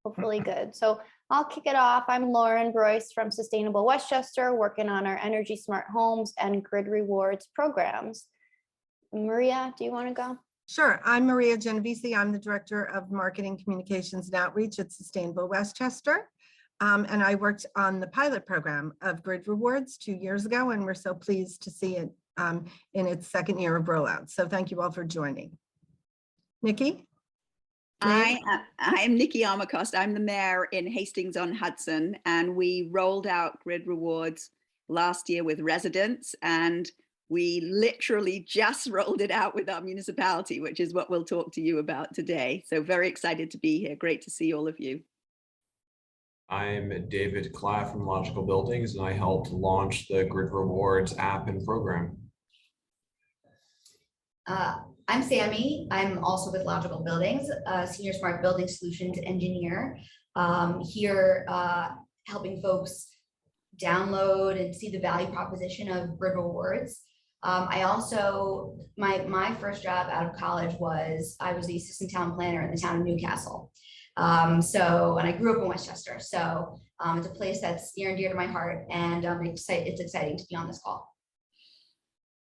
hopefully good. So I'll kick it off. I'm Lauren Broyce from Sustainable Westchester, working on our Energy Smart Homes and GridRewards programs. Maria, do you want to go? Sure. I'm Maria Genovese. I'm the Director of Marketing, Communications, and Outreach at Sustainable Westchester. And I worked on the pilot program of GridRewards 2 years ago, and we're so pleased to see it in its second year of rollout. So thank you all for joining. Nikki? I'm Nikki Armacost. I'm the mayor in Hastings-on-Hudson, and we rolled out GridRewards last year with residents, and we literally just rolled it out with our municipality, which is what we'll talk to you about today. So very excited to be here. Great to see all of you. I'm David Klatt from Logical Buildings, and I helped launch the GridRewards app and program. I'm Sammy. I'm also with Logical Buildings, Senior Smart Building Solutions Engineer, here helping folks download and see the value proposition of GridRewards. I also, my first job out of college was, I was the assistant town planner in the town of Newcastle. And I grew up in Westchester. So it's a place that's near and dear to my heart, and it's exciting to be on this call.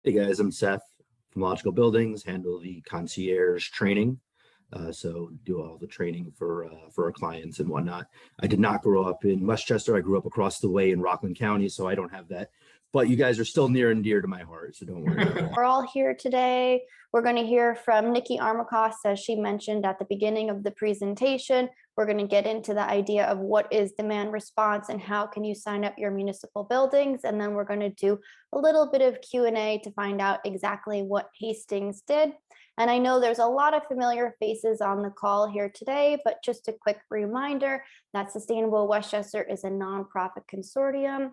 Hey guys, I'm Seth from Logical Buildings, handle the concierge training. So do all the training for our clients and whatnot. I did not grow up in Westchester. I grew up across the way in Rockland County, so I don't have that. But you guys are still near and dear to my heart, so don't worry. We're all here today. We're going to hear from Nikki Armacost, as she mentioned at the beginning of the presentation. We're going to get into the idea of what is demand response and how can you sign up your municipal buildings. And then we're going to do a little bit of Q&A to find out exactly what Hastings did. And I know there's a lot of familiar faces on the call here today, but just a quick reminder that Sustainable Westchester is a nonprofit consortium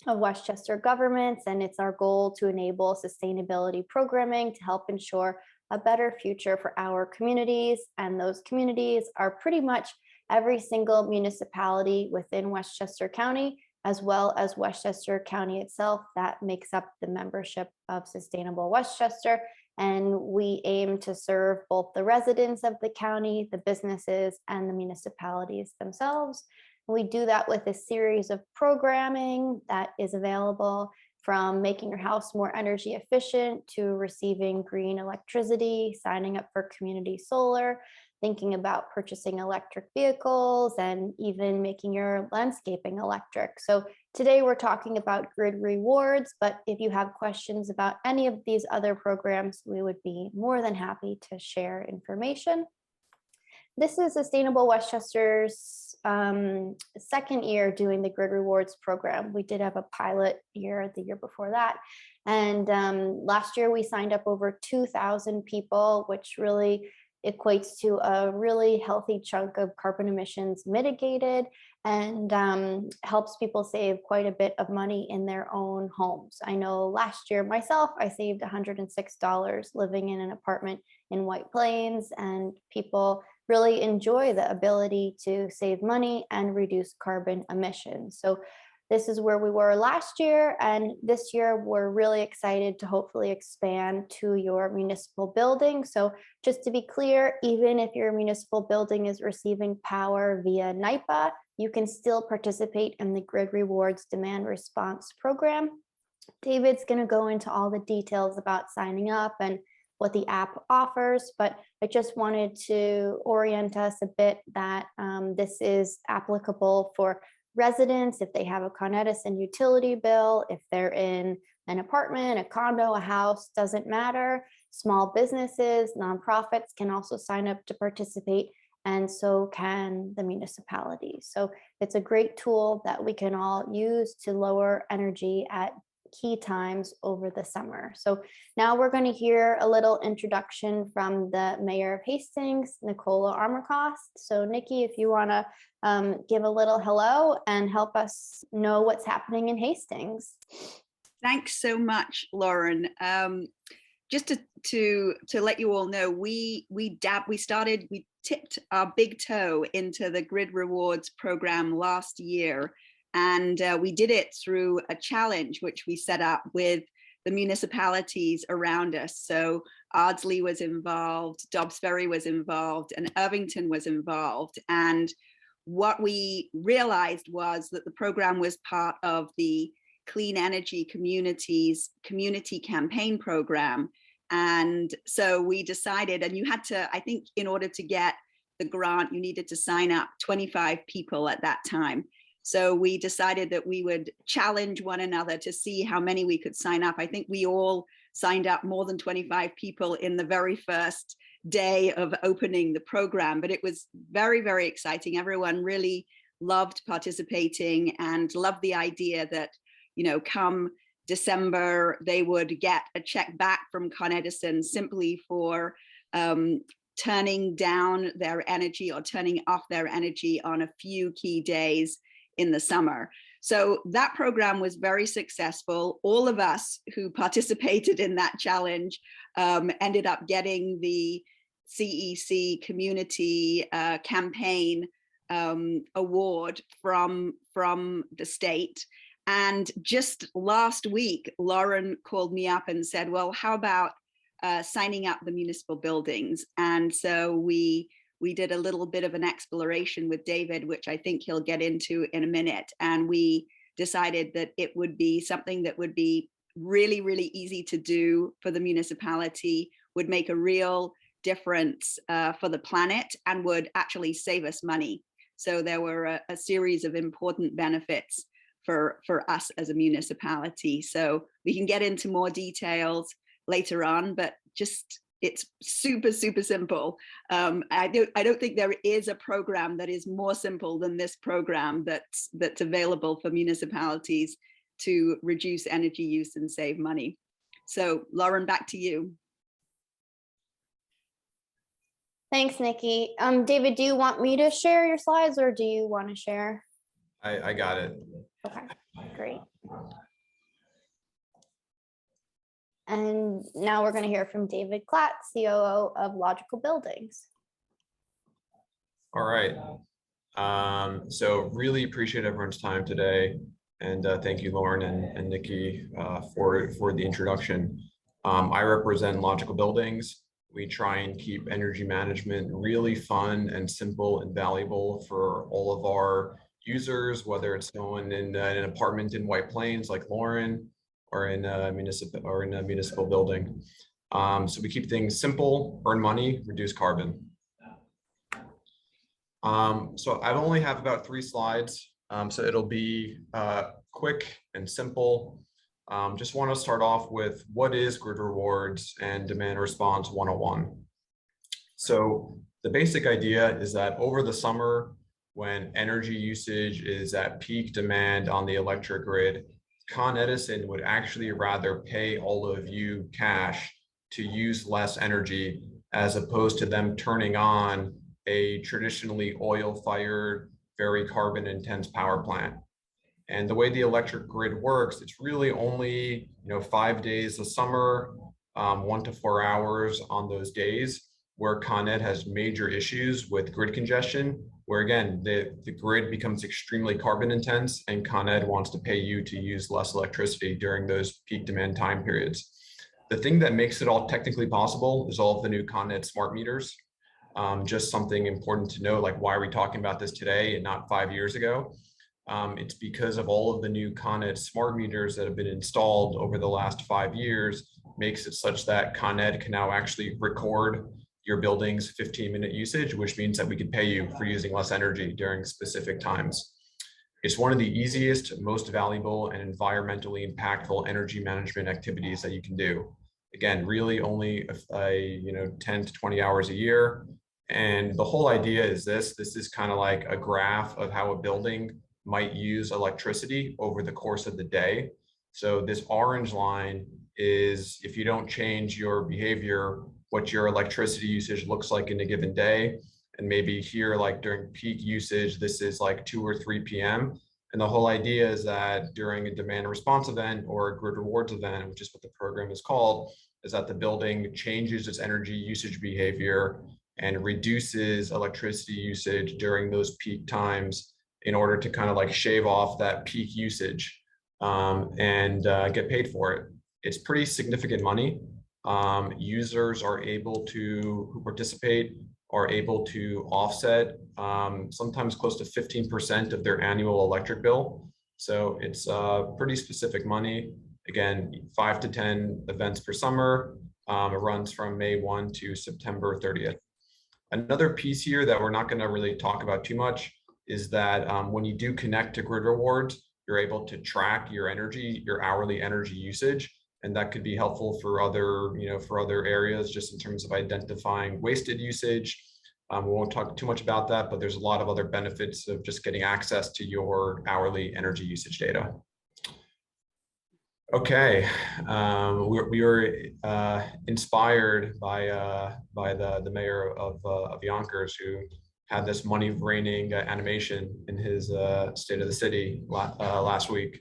of Westchester governments, and it's our goal to enable sustainability programming to help ensure a better future for our communities. And those communities are pretty much every single municipality within Westchester County, as well as Westchester County itself, that makes up the membership of Sustainable Westchester. And we aim to serve both the residents of the county, the businesses, and the municipalities themselves. We do that with a series of programming that is available, from making your house more energy efficient to receiving green electricity, signing up for community solar, thinking about purchasing electric vehicles, and even making your landscaping electric. So today we're talking about GridRewards, but if you have questions about any of these other programs, we would be more than happy to share information. This is Sustainable Westchester's second year doing the GridRewards program. We did have a pilot year the year before that. And last year we signed up over 2,000 people, which really equates to a really healthy chunk of carbon emissions mitigated, and helps people save quite a bit of money in their own homes. I know last year myself, I saved $106 living in an apartment in White Plains, and people really enjoy the ability to save money and reduce carbon emissions. So this is where we were last year, and this year we're really excited to hopefully expand to your municipal building. So just to be clear, even if your municipal building is receiving power via NYPA, you can still participate in the GridRewards demand response program. David's going to go into all the details about signing up and what the app offers, but I just wanted to orient us a bit that this is applicable for residents if they have a Con Edison utility bill, if they're in an apartment, a condo, a house, doesn't matter. Small businesses, nonprofits can also sign up to participate, and so can the municipality. So it's a great tool that we can all use to lower energy at key times over the summer. So now we're going to hear a little introduction from the Mayor of Hastings, Nicola Armacost. So Nikki, if you want to give a little hello and help us know what's happening in Hastings. Thanks so much, Lauren. Just to let you all know, we tipped our big toe into the GridRewards program last year. And we did it through a challenge which we set up with the municipalities around us. So Ardsley was involved, Dobbs Ferry was involved, and Irvington was involved. And what we realized was that the program was part of the Clean Energy Communities Community Campaign Program. And so we decided, and you had to, I think in order to get the grant, you needed to sign up 25 people at that time. So we decided that we would challenge one another to see how many we could sign up. I think we all signed up more than 25 people in the very first day of opening the program, but it was very, very exciting. Everyone really loved participating and loved the idea that, you know, come December, they would get a check back from Con Edison simply for turning down their energy or turning off their energy on a few key days in the summer. So that program was very successful. All of us who participated in that challenge ended up getting the CEC Community Campaign Award from the state. And just last week, Lauren called me up and said, well, how about signing up the municipal buildings? And so we did a little bit of an exploration with David, which I think he'll get into in a minute. And we decided that it would be something that would be really, really easy to do for the municipality, would make a real difference for the planet, and would actually save us money. So there were a series of important benefits for us as a municipality. So we can get into more details later on, but just it's super, super simple. I don't think there is a program that is more simple than this program that's available for municipalities to reduce energy use and save money. So Lauren, back to you. Thanks, Nikki. David, do you want me to share your slides or do you want to share? I got it. Okay, great. And now we're going to hear from David Klatt, COO of Logical Buildings. All right. So really appreciate everyone's time today. And thank you, Lauren and Nikki, for the introduction. I represent Logical Buildings. We try and keep energy management really fun and simple and valuable for all of our users, whether it's someone in an apartment in White Plains like Lauren, or in a municipal building. So we keep things simple, earn money, reduce carbon. So I only have about 3 slides, so it'll be quick and simple. Just want to start off with what is grid rewards and demand response 101. So the basic idea is that over the summer, when energy usage is at peak demand on the electric grid, Con Edison would actually rather pay all of you cash to use less energy, as opposed to them turning on a traditionally oil-fired, very carbon-intense power plant. And the way the electric grid works, it's really only 5 days a summer, 1 to 4 hours on those days where Con Ed has major issues with grid congestion, where again, the grid becomes extremely carbon intense and Con Ed wants to pay you to use less electricity during those peak demand time periods. The thing that makes it all technically possible is all of the new Con Ed smart meters. Just something important to know, like, why are we talking about this today and not 5 years ago? It's because of all of the new Con Ed smart meters that have been installed over the last 5 years, makes it such that Con Ed can now actually record your building's 15-minute usage, which means that we can pay you for using less energy during specific times. It's one of the easiest, most valuable, and environmentally impactful energy management activities that you can do. Again, really only 10 to 20 hours a year. And the whole idea is this is kind of like a graph of how a building might use electricity over the course of the day. So this orange line is, if you don't change your behavior, what your electricity usage looks like in a given day. And maybe here, like during peak usage, this is like 2 or 3 p.m. And the whole idea is that during a demand response event or a grid rewards event, which is what the program is called, is that the building changes its energy usage behavior and reduces electricity usage during those peak times in order to kind of like shave off that peak usage and get paid for it. It's pretty significant money. Users are able to, who participate, are able to offset sometimes close to 15% of their annual electric bill. So it's pretty specific money. Again, 5 to 10 events per summer. It runs from May 1 to September 30th. Another piece here that we're not going to really talk about too much is that when you do connect to GridRewards, you're able to track your energy, your hourly energy usage, and that could be helpful for other, for other areas, just in terms of identifying wasted usage. We won't talk too much about that, but there's a lot of other benefits of just getting access to your hourly energy usage data. Okay, we were inspired by the mayor of Yonkers, who had this money raining animation in his State of the City last week.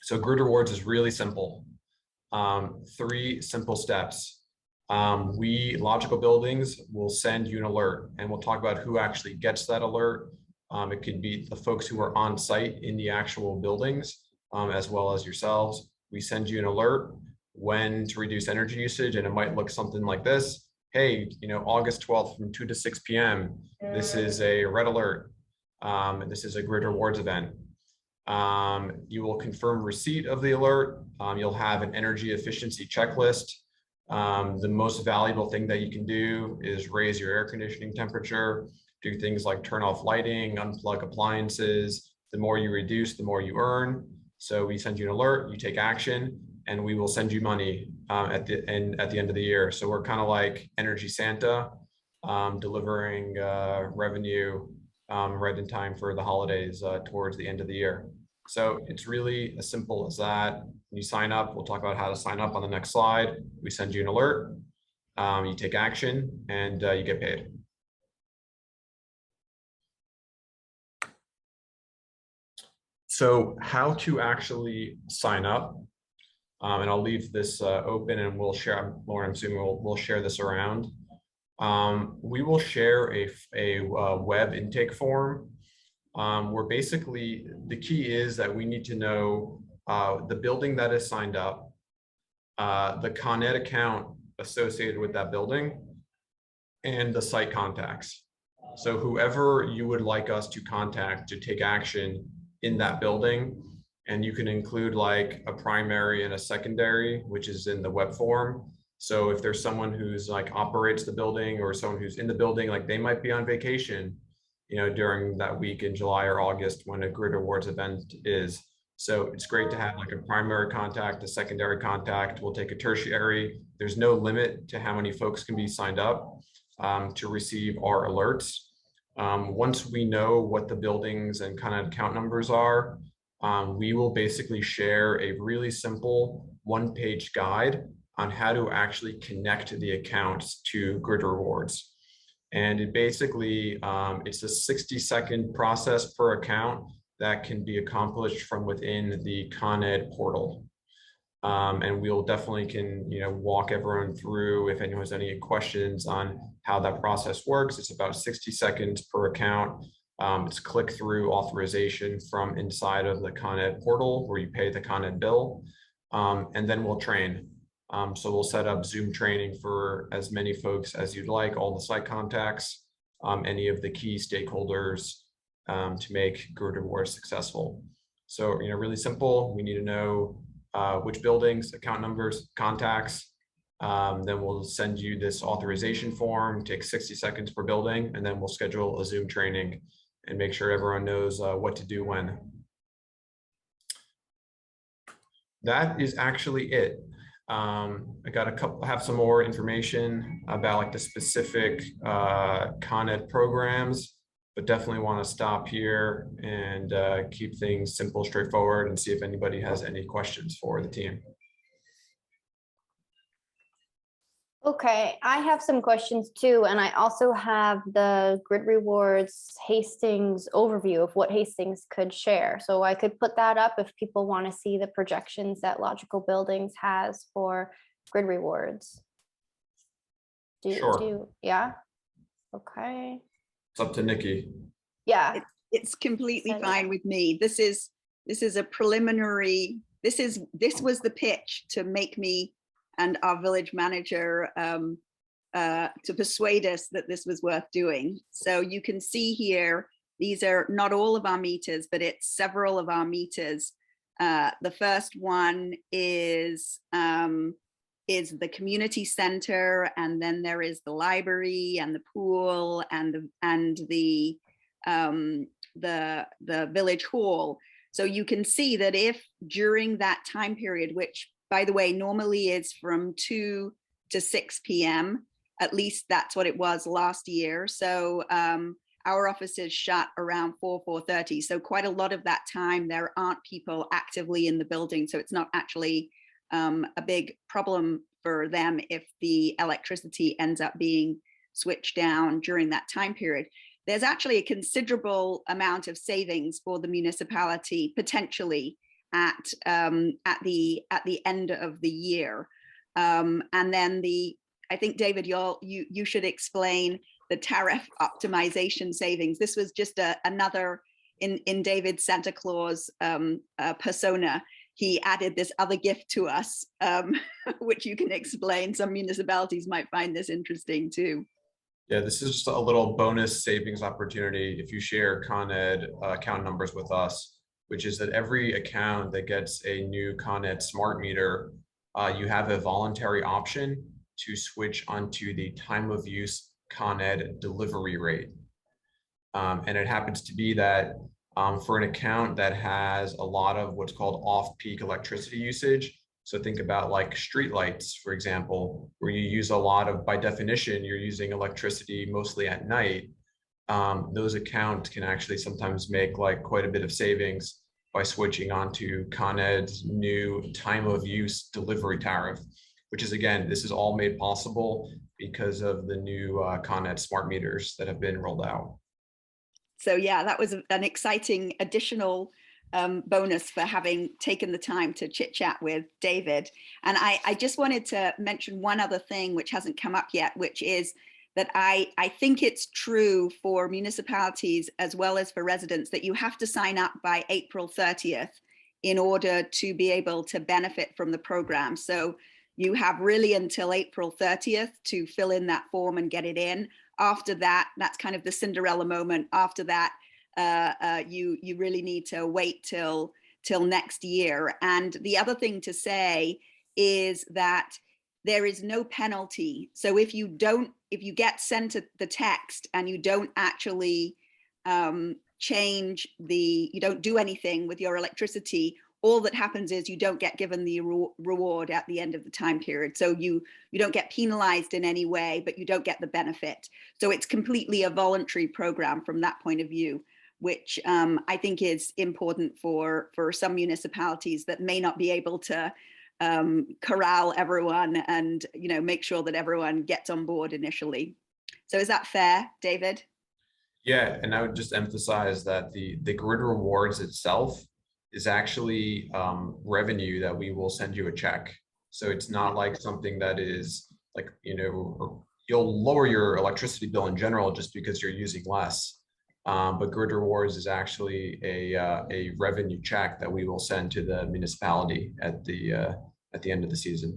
So GridRewards is really simple. 3 simple steps. We, Logical Buildings, will send you an alert, and we'll talk about who actually gets that alert. It could be the folks who are on site in the actual buildings, as well as yourselves. We send you an alert when to reduce energy usage, and it might look something like this. Hey, August 12th from 2 to 6 p.m. This is a red alert. This is a GridRewards event. You will confirm receipt of the alert. You'll have an energy efficiency checklist. The most valuable thing that you can do is raise your air conditioning temperature, do things like turn off lighting, unplug appliances. The more you reduce, the more you earn. So we send you an alert, you take action, and we will send you money at the end of the year. So we're kind of like Energy Santa, delivering revenue right in time for the holidays towards the end of the year. So it's really as simple as that. When you sign up, we'll talk about how to sign up on the next slide. We send you an alert, you take action, and you get paid. So how to actually sign up, and I'll leave this open, and we'll share, Lauren, I'm assuming we'll share this around. We will share a web intake form where basically the key is that we need to know the building that is signed up, the Con Ed account associated with that building, and the site contacts. So whoever you would like us to contact to take action in that building, and you can include like a primary and a secondary, which is in the web form. So if there's someone who's like operates the building, or someone who's in the building, like they might be on vacation, during that week in July or August when a GridRewards event is. So it's great to have like a primary contact, a secondary contact. We'll take a tertiary. There's no limit to how many folks can be signed up to receive our alerts. Once we know what the buildings and kind of account numbers are, we will basically share a really simple 1-page guide on how to actually connect the accounts to GridRewards. And it basically, it's a 60-second process per account that can be accomplished from within the Con Ed portal. And we'll definitely can, walk everyone through if anyone has any questions on how that process works. It's about 60 seconds per account. It's click-through authorization from inside of the Con Ed portal where you pay the Con Ed bill, and then we'll train. So we'll set up Zoom training for as many folks as you'd like, all the site contacts, any of the key stakeholders to make GridRewards successful. So, really simple. We need to know which buildings, account numbers, contacts. Then we'll send you this authorization form, take 60 seconds per building, and then we'll schedule a Zoom training and make sure everyone knows what to do when. That is actually it. I have some more information about like the specific Con Ed programs, but definitely want to stop here and keep things simple, straightforward, and see if anybody has any questions for the team. Okay, I have some questions too, and I also have the GridRewards Hastings overview of what Hastings could share. So I could put that up if people want to see the projections that Logical Buildings has for GridRewards. Sure. Yeah. Okay. It's up to Nikki. Yeah. It's completely fine with me. This is a preliminary. This was the pitch to make me and our village manager to persuade us that this was worth doing. So you can see here, these are not all of our meters, but it's several of our meters. The first one is the community center, and then there is the library and the pool and the village hall. So you can see that if during that time period, which by the way normally is from 2 to 6 p.m., at least that's what it was last year. So our offices shut around 4:30. So quite a lot of that time, there aren't people actively in the building. So it's not actually a big problem for them if the electricity ends up being switched down during that time period. There's actually a considerable amount of savings for the municipality potentially at the end of the year. And then I think David, you should explain the tariff optimization savings. This was just another in David's Santa Claus persona. He added this other gift to us, which you can explain. Some municipalities might find this interesting too. Yeah, this is just a little bonus savings opportunity if you share Con Ed account numbers with us, which is that every account that gets a new Con Ed smart meter, you have a voluntary option to switch onto the time of use Con Ed delivery rate. And it happens to be that for an account that has a lot of what's called off-peak electricity usage, so think about like streetlights, for example, where you use a lot of, by definition, you're using electricity mostly at night. Those accounts can actually sometimes make like quite a bit of savings by switching onto Con Ed's new time of use delivery tariff, which is, again, this is all made possible because of the new Con Ed smart meters that have been rolled out. So yeah, that was an exciting additional bonus for having taken the time to chit chat with David. And I just wanted to mention one other thing which hasn't come up yet, which is that I think it's true for municipalities as well as for residents that you have to sign up by April 30th in order to be able to benefit from the program. So you have really until April 30th to fill in that form and get it in. After that, that's kind of the Cinderella moment. After that, you really need to wait till next year. And the other thing to say is that there is no penalty. So if you get sent the text and you don't actually you don't do anything with your electricity, all that happens is you don't get given the reward at the end of the time period. So you don't get penalized in any way, but you don't get the benefit. So it's completely a voluntary program from that point of view, which I think is important for some municipalities that may not be able to corral everyone and make sure that everyone gets on board initially. So is that fair, David? Yeah, and I would just emphasize that the GridRewards itself is actually revenue that we will send you a check. So it's not like something that is like, you'll lower your electricity bill in general just because you're using less. But GridRewards is actually a revenue check that we will send to the municipality at the end of the season.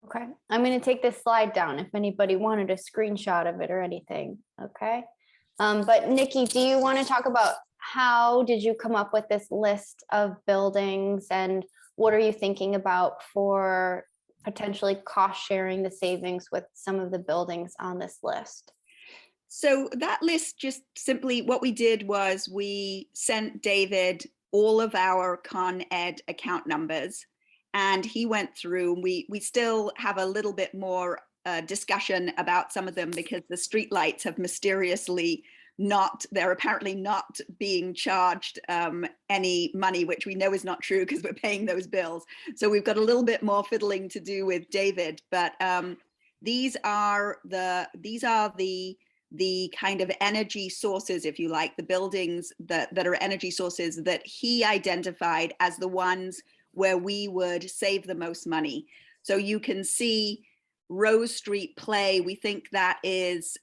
Okay, I'm going to take this slide down if anybody wanted a screenshot of it or anything. Okay, but Nikki, do you want to talk about how did you come up with this list of buildings and what are you thinking about for potentially cost sharing the savings with some of the buildings on this list? So that list, just simply what we did was we sent David all of our Con Ed account numbers and he went through. We still have a little bit more discussion about some of them because the streetlights have mysteriously they're apparently not being charged any money, which we know is not true because we're paying those bills. So we've got a little bit more fiddling to do with David, but these are the kind of energy sources, if you like, the buildings that are energy sources that he identified as the ones where we would save the most money. So you can see Rose Street Play, we think that's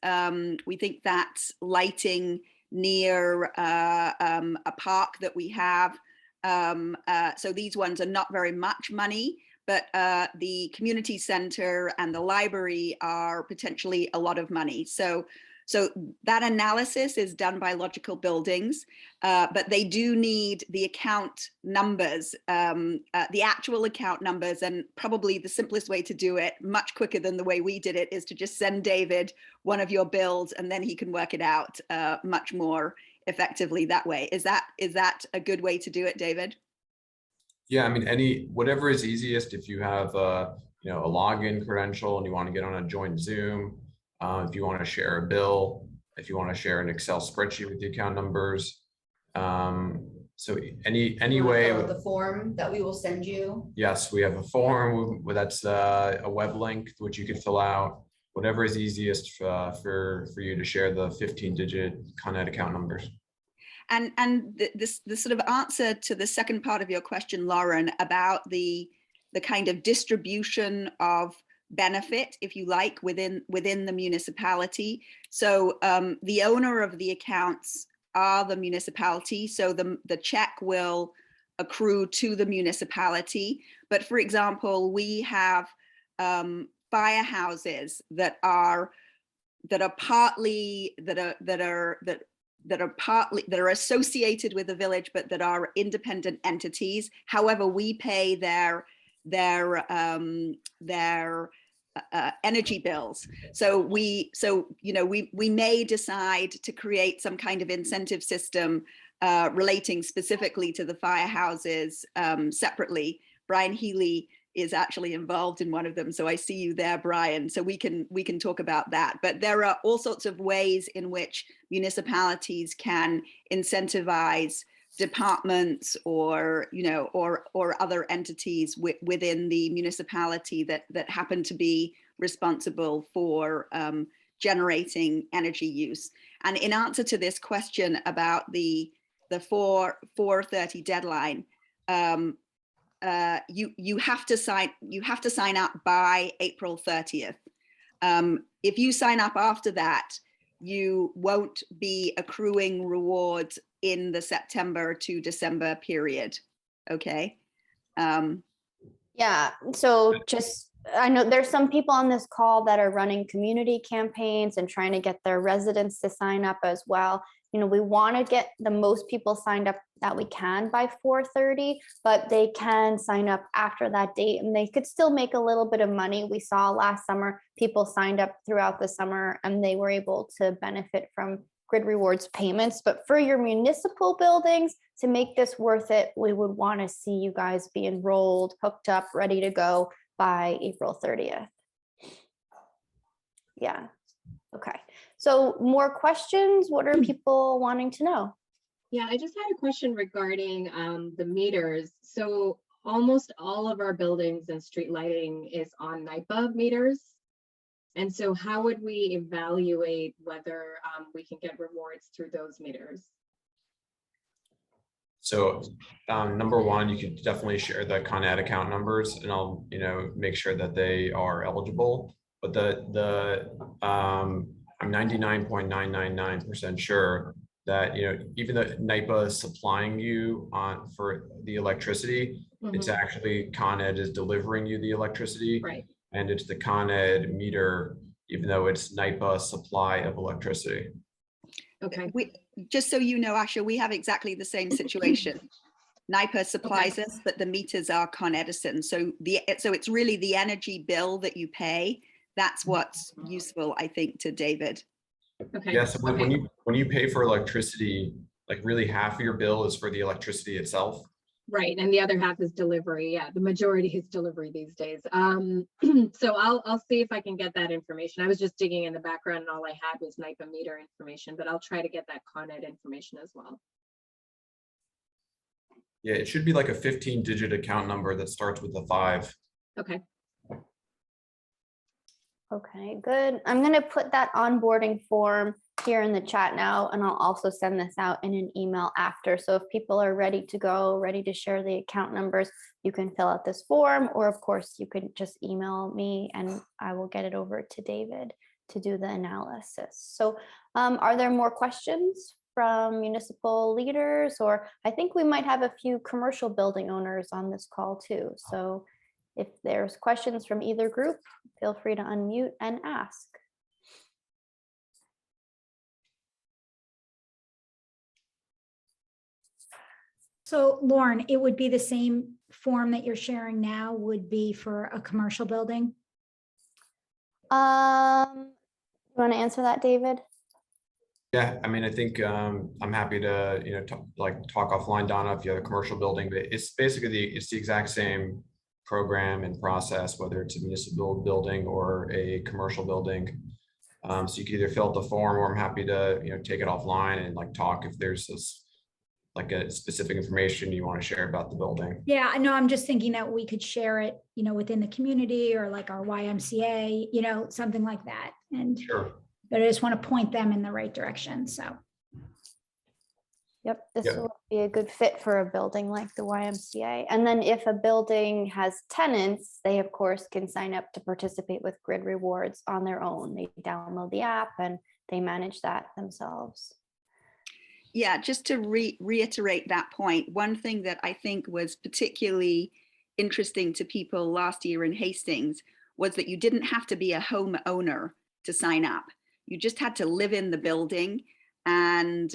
lighting near a park that we have. So these ones are not very much money, but the community center and the library are potentially a lot of money. So that analysis is done by Logical Buildings, but they do need the account numbers, the actual account numbers, and probably the simplest way to do it, much quicker than the way we did it, is to just send David one of your bills and then he can work it out much more effectively that way. Is that a good way to do it, David? Yeah, I mean, whatever is easiest. If you have a login credential and you want to get on a joint Zoom, if you want to share a bill, if you want to share an Excel spreadsheet with the account numbers. So any way. The form that we will send you. Yes, we have a form that's a web link which you can fill out. Whatever is easiest for you to share the 15-digit Con Ed account numbers. And the sort of answer to the second part of your question, Lauren, about the kind of distribution of benefit, if you like, within the municipality. So the owner of the accounts are the municipality. So the check will accrue to the municipality. But for example, we have firehouses that are associated with the village, but that are independent entities. However, we pay their energy bills. So we may decide to create some kind of incentive system relating specifically to the firehouses separately. Brian Healy is actually involved in one of them. So I see you there, Brian. So we can talk about that. But there are all sorts of ways in which municipalities can incentivize departments or other entities within the municipality that happen to be responsible for generating energy use. And in answer to this question about the 4:30 deadline, you have to sign up by April 30th. If you sign up after that, you won't be accruing rewards in the September to December period. Okay. Yeah, so I know there's some people on this call that are running community campaigns and trying to get their residents to sign up as well. We want to get the most people signed up that we can by 4:30, but they can sign up after that date and they could still make a little bit of money. We saw last summer, people signed up throughout the summer and they were able to benefit from GridRewards payments. But for your municipal buildings, to make this worth it, we would want to see you guys be enrolled, hooked up, ready to go by April 30th. Yeah, okay. So more questions? What are people wanting to know? Yeah, I just had a question regarding the meters. So almost all of our buildings and street lighting is on NYPA meters. And so how would we evaluate whether we can get rewards through those meters? So number one, you could definitely share the Con Ed account numbers and I'll make sure that they are eligible. But I'm 99.999% sure that even though NYPA is supplying you for the electricity, it's actually Con Ed is delivering you the electricity, right? And it's the Con Ed meter, even though it's NYPA supply of electricity. Okay. Just so you know, Asha, we have exactly the same situation. NYPA supplies us, but the meters are Con Edison. So it's really the energy bill that you pay. That's what's useful, I think, to David. Okay. Yes, yeah, so when you pay for electricity, like really half of your bill is for the electricity itself. Right, and the other half is delivery. Yeah, the majority is delivery these days. So I'll see if I can get that information. I was just digging in the background, and all I had was NYPA meter information, but I'll try to get that Con Ed information as well. Yeah, it should be like a 15-digit account number that starts with a 5. Okay. Okay, good. I'm going to put that onboarding form here in the chat now, and I'll also send this out in an email after. So if people are ready to go, ready to share the account numbers, you can fill out this form, or of course you could just email me and I will get it over to David to do the analysis. So are there more questions from municipal leaders? Or I think we might have a few commercial building owners on this call too. So If there's questions from either group, feel free to unmute and ask. So Lauren, it would be the same form that you're sharing now would be for a commercial building? You want to answer that, David? Yeah, I mean, I think I'm happy to, talk offline, Donna, if you have a commercial building, but it's basically it's the exact same program and process, whether it's a municipal building or a commercial building. So you can either fill out the form, or I'm happy to, take it offline and like talk if there's this like a specific information you want to share about the building. Yeah, I know. I'm just thinking that we could share it, within the community or like our YMCA, something like that. And Sure. but I just want to point them in the right direction. So. Yep, this Yeah. will be a good fit for a building like the YMCA. And then if a building has tenants, they of course can sign up to participate with GridRewards on their own. They download the app and they manage that themselves. Yeah, just to reiterate that point, one thing that I think was particularly interesting to people last year in Hastings was that you didn't have to be a homeowner to sign up. You just had to live in the building, and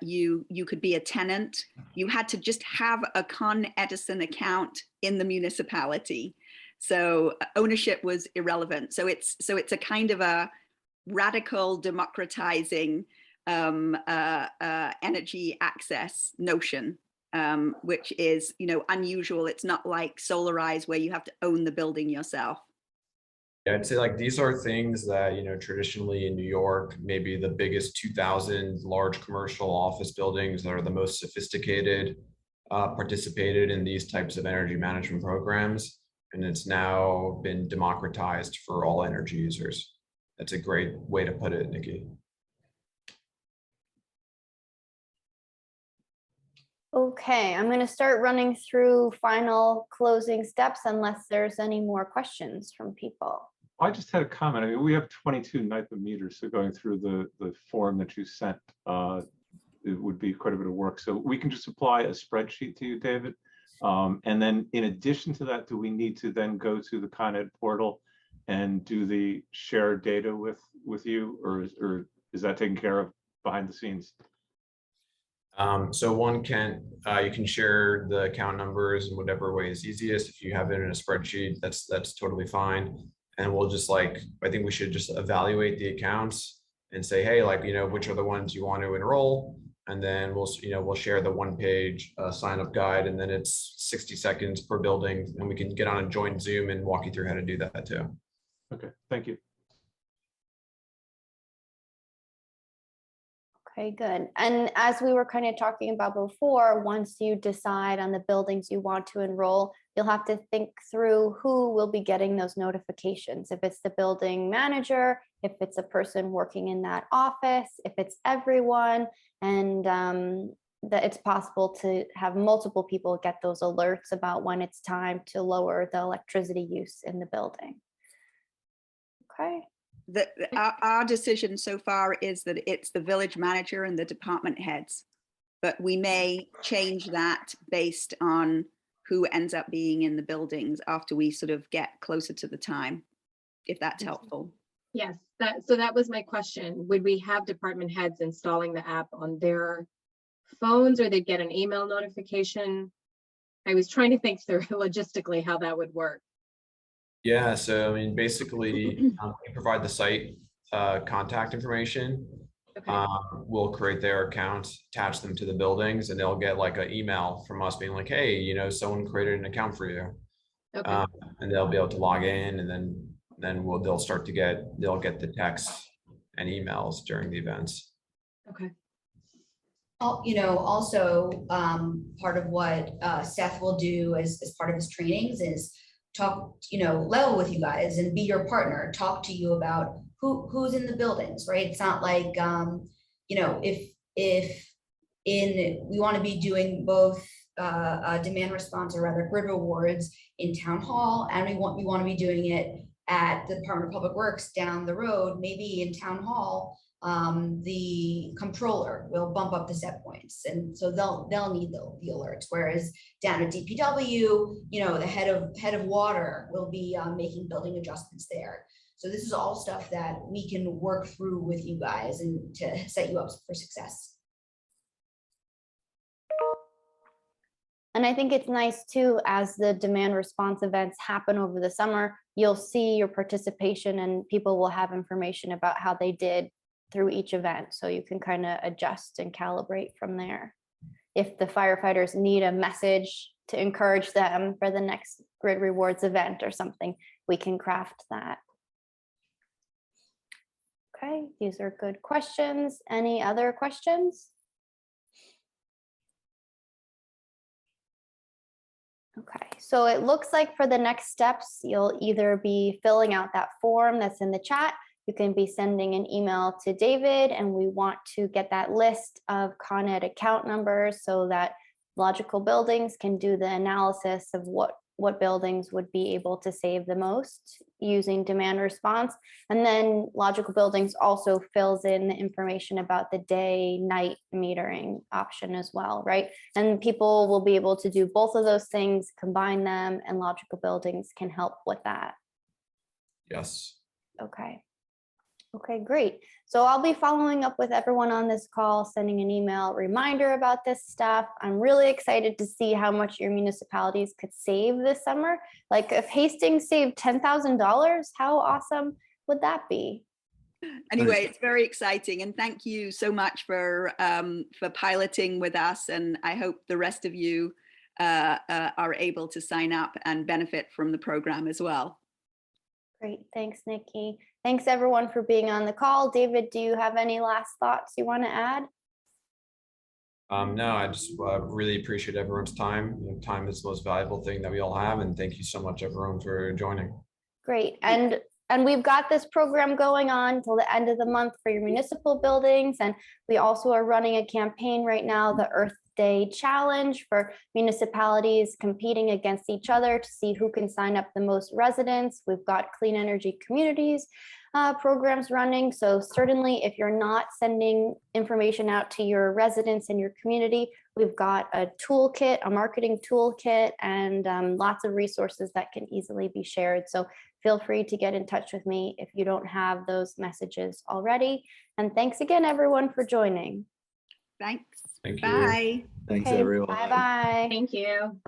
you could be a tenant. You had to just have a Con Edison account in the municipality. So ownership was irrelevant. So it's a kind of a radical democratizing energy access notion, which is, unusual. It's not like Solarize where you have to own the building yourself. Yeah, I'd say like these are things that, traditionally in New York, maybe the biggest 2,000 large commercial office buildings that are the most sophisticated participated in these types of energy management programs. And it's now been democratized for all energy users. That's a great way to put it, Nikki. Okay, I'm going to start running through final closing steps unless there's any more questions from people. I just had a comment. I mean, we have 22 NYPA meters, so going through the form that you sent, it would be quite a bit of work. So we can just apply a spreadsheet to you, David. And then in addition to that, do we need to then go to the Con Ed portal and do the shared data with you, or is that taken care of behind the scenes? So one can, you can share the account numbers in whatever way is easiest. If you have it in a spreadsheet, that's totally fine. And we'll just I think we should just evaluate the accounts and say, hey, which are the ones you want to enroll? And then we'll share the 1-page sign up guide, and then it's 60 seconds per building, and we can get on a joint Zoom and walk you through how to do that too. Okay, thank you. Okay, good. And as we were kind of talking about before, once you decide on the buildings you want to enroll, you'll have to think through who will be getting those notifications. If it's the building manager, if it's a person working in that office, if it's everyone, and that it's possible to have multiple people get those alerts about when it's time to lower the electricity use in the building. Okay. Our decision so far is that it's the village manager and the department heads, but we may change that based on who ends up being in the buildings after we sort of get closer to the time, if that's helpful. Yes, that was my question. Would we have department heads installing the app on their phones, or they'd get an email notification? I was trying to think through logistically how that would work. Yeah, so I mean, basically, we provide the site contact information. Okay. We'll create their accounts, attach them to the buildings, and they'll get like an email from us being like, hey, someone created an account for you. Okay. And they'll be able to log in, and then they'll get the texts and emails during the events. Okay. Also, part of what Seth will do as part of his trainings is talk, level with you guys and be your partner, talk to you about who's in the buildings, right? It's not like, if we want to be doing both demand response, or rather GridRewards in town hall, and we want to be doing it at the Department of Public Works down the road, maybe in Town Hall, the comptroller will bump up the set points, and so they'll need the alerts. Whereas down at DPW, you know, the head of water will be making building adjustments there. So this is all stuff that we can work through with you guys and to set you up for success. And I think it's nice too, as the demand response events happen over the summer, you'll see your participation and people will have information about how they did through each event. So you can kind of adjust and calibrate from there. If the firefighters need a message to encourage them for the next GridRewards event or something, we can craft that. Okay, these are good questions. Any other questions? Okay, so it looks like for the next steps, you'll either be filling out that form that's in the chat. You can be sending an email to David, and we want to get that list of Con Ed account numbers so that Logical Buildings can do the analysis of what buildings would be able to save the most using demand response. And then Logical Buildings also fills in the information about the day-night metering option as well, right? And people will be able to do both of those things, combine them, and Logical Buildings can help with that. Yes. Okay. Okay, great. So I'll be following up with everyone on this call, sending an email reminder about this stuff. I'm really excited to see how much your municipalities could save this summer. Like if Hastings saved $10,000, how awesome would that be? Anyway, it's very exciting, and thank you so much for piloting with us. And I hope the rest of you are able to sign up and benefit from the program as well. Great, thanks, Nikki. Thanks everyone for being on the call. David, do you have any last thoughts you want to add? No, I just really appreciate everyone's time. You know, time is the most valuable thing that we all have, and thank you so much, everyone, for joining. Great, and we've got this program going on till the end of the month for your municipal buildings, and we also are running a campaign right now, the Earth Day Challenge, for municipalities competing against each other to see who can sign up the most residents. We've got Clean Energy Communities programs running. So certainly if you're not sending information out to your residents in your community, we've got a toolkit, a marketing toolkit, and lots of resources that can easily be shared. So feel free to get in touch with me if you don't have those messages already. And thanks again, everyone, for joining. Thanks. Thank you. Bye. Thanks, Okay, everyone. bye-bye. Thank you.